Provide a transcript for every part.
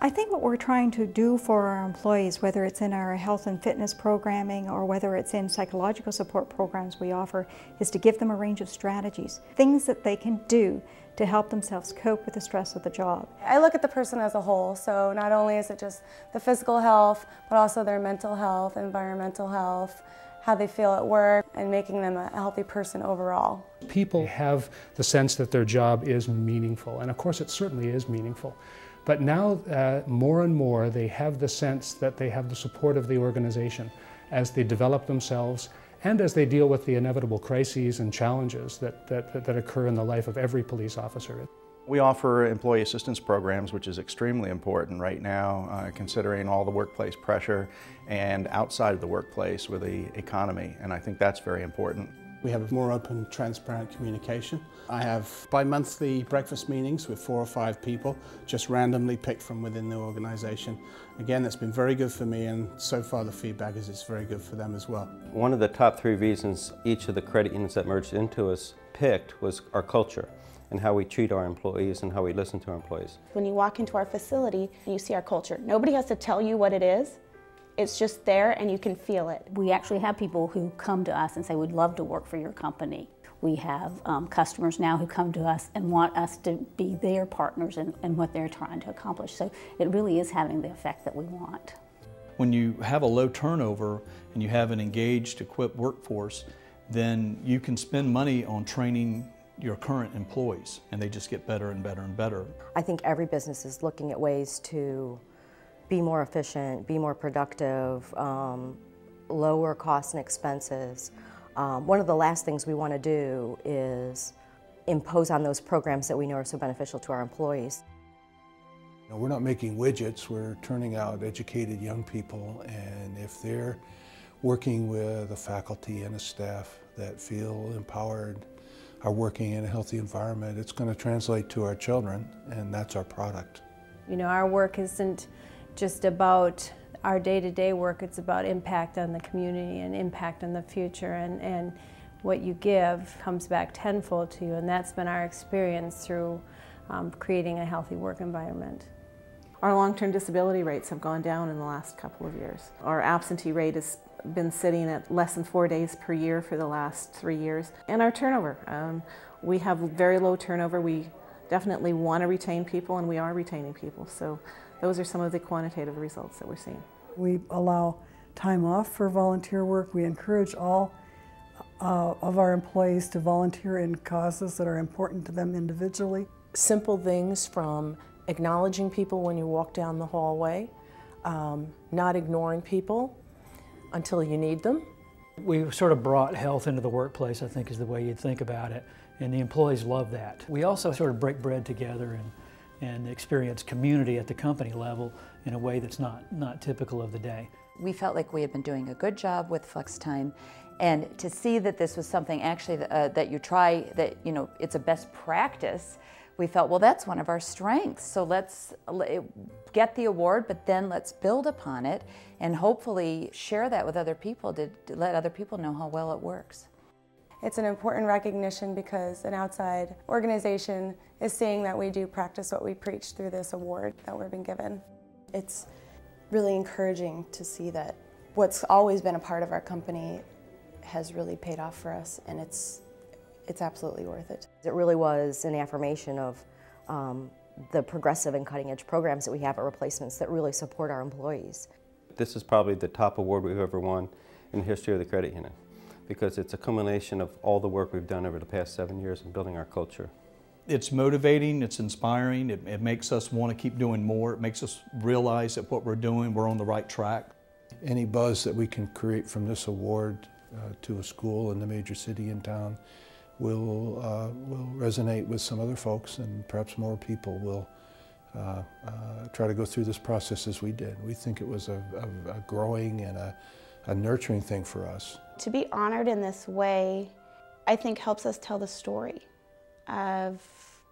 I think what we're trying to do for our employees, whether it's in our health and fitness programming or whether it's in psychological support programs we offer, is to give them a range of strategies, things that they can do to help themselves cope with the stress of the job. I look at the person as a whole, so not only is it just the physical health, but also their mental health, environmental health, how they feel at work, and making them a healthy person overall. People have the sense that their job is meaningful, and of course it certainly is meaningful. But now, more and more, they have the sense that they have the support of the organization as they develop themselves and as they deal with the inevitable crises and challenges that occur in the life of every police officer. We offer employee assistance programs, which is extremely important right now, considering all the workplace pressure and outside of the workplace with the economy, and I think that's very important. We have more open, transparent communication. I have bi-monthly breakfast meetings with 4 or 5 people, just randomly picked from within the organization. Again, that's been very good for me, and so far the feedback is it's very good for them as well. One of the top 3 reasons each of the credit unions that merged into us picked was our culture and how we treat our employees and how we listen to our employees. When you walk into our facility and you see our culture, nobody has to tell you what it is. It's just there and you can feel it. We actually have people who come to us and say, we'd love to work for your company. We have customers now who come to us and want us to be their partners in what they're trying to accomplish. So it really is having the effect that we want. When you have a low turnover and you have an engaged, equipped workforce, then you can spend money on training your current employees, and they just get better and better and better. I think every business is looking at ways to be more efficient, be more productive, lower costs and expenses. One of the last things we want to do is impose on those programs that we know are so beneficial to our employees. We're not making widgets, we're turning out educated young people, and if they're working with a faculty and a staff that feel empowered, are working in a healthy environment, it's going to translate to our children, and that's our product. You know, our work isn't just about our day-to-day work, it's about impact on the community and impact on the future, and what you give comes back tenfold to you, and that's been our experience through creating a healthy work environment. Our long-term disability rates have gone down in the last couple of years. Our absentee rate has been sitting at less than 4 days per year for the last 3 years. And our turnover, we have very low turnover. We definitely want to retain people, and we are retaining people. So those are some of the quantitative results that we're seeing. We allow time off for volunteer work. We encourage all of our employees to volunteer in causes that are important to them individually. Simple things from acknowledging people when you walk down the hallway, not ignoring people until you need them. We sort of brought health into the workplace, I think is the way you'd think about it, and the employees love that. We also sort of break bread together and experience community at the company level in a way that's not typical of the day. We felt like we had been doing a good job with flex time, and to see that this was something actually that you try, that it's a best practice, we felt, well, that's one of our strengths, so let's get the award, but then let's build upon it and hopefully share that with other people to let other people know how well it works. It's an important recognition because an outside organization is seeing that we do practice what we preach through this award that we've been given. It's really encouraging to see that what's always been a part of our company has really paid off for us, and it's absolutely worth it. It really was an affirmation of the progressive and cutting-edge programs that we have at Replacements that really support our employees. This is probably the top award we've ever won in the history of the credit union, because it's a culmination of all the work we've done over the past 7 years in building our culture. It's motivating, it's inspiring, it makes us want to keep doing more, it makes us realize that what we're doing, we're on the right track. Any buzz that we can create from this award to a school in the major city in town will resonate with some other folks, and perhaps more people will try to go through this process as we did. We think it was a growing and a nurturing thing for us. To be honored in this way, I think helps us tell the story of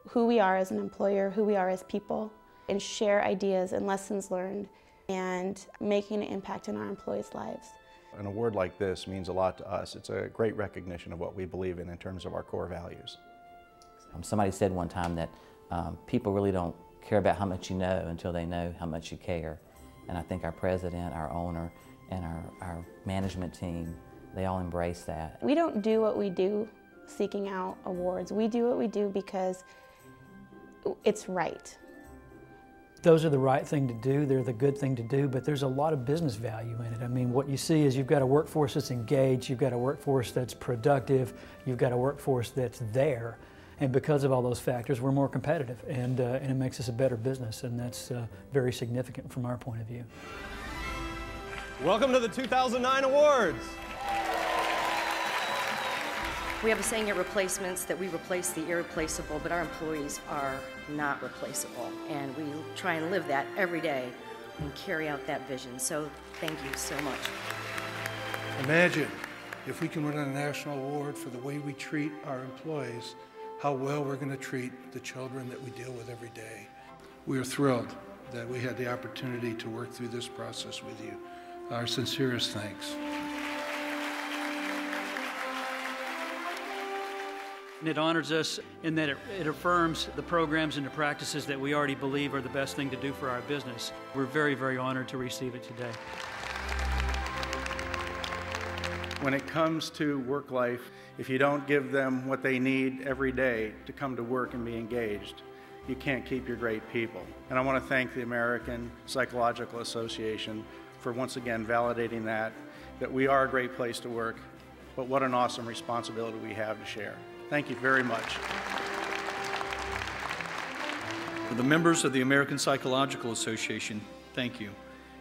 who we are as an employer, who we are as people, and share ideas and lessons learned and making an impact in our employees' lives. An award like this means a lot to us. It's a great recognition of what we believe in terms of our core values. Somebody said one time that people really don't care about how much you know until they know how much you care. And I think our president, our owner, and our management team, they all embrace that. We don't do what we do seeking out awards. We do what we do because it's right. Those are the right thing to do, they're the good thing to do, but there's a lot of business value in it. I mean, what you see is you've got a workforce that's engaged, you've got a workforce that's productive, you've got a workforce that's there. And because of all those factors, we're more competitive, and it makes us a better business, and that's very significant from our point of view. Welcome to the 2009 awards. We have a saying at Replacements that we replace the irreplaceable, but our employees are not replaceable. And we try and live that every day and carry out that vision. So thank you so much. Imagine if we can win a national award for the way we treat our employees, how well we're going to treat the children that we deal with every day. We are thrilled that we had the opportunity to work through this process with you. Our sincerest thanks. It honors us in that it affirms the programs and the practices that we already believe are the best thing to do for our business. We're very, very honored to receive it today. When it comes to work life, if you don't give them what they need every day to come to work and be engaged, you can't keep your great people. And I want to thank the American Psychological Association for once again validating that we are a great place to work, but what an awesome responsibility we have to share. Thank you very much. For the members of the American Psychological Association, thank you.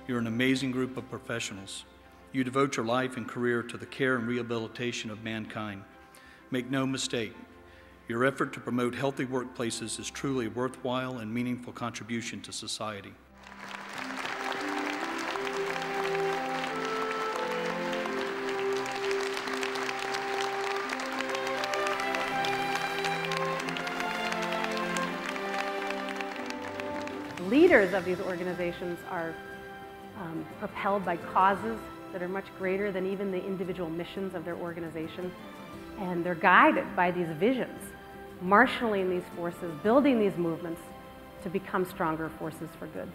You're an amazing group of professionals. You devote your life and career to the care and rehabilitation of mankind. Make no mistake, your effort to promote healthy workplaces is truly a worthwhile and meaningful contribution to society. Leaders of these organizations are propelled by causes that are much greater than even the individual missions of their organization, and they're guided by these visions, marshaling these forces, building these movements to become stronger forces for good.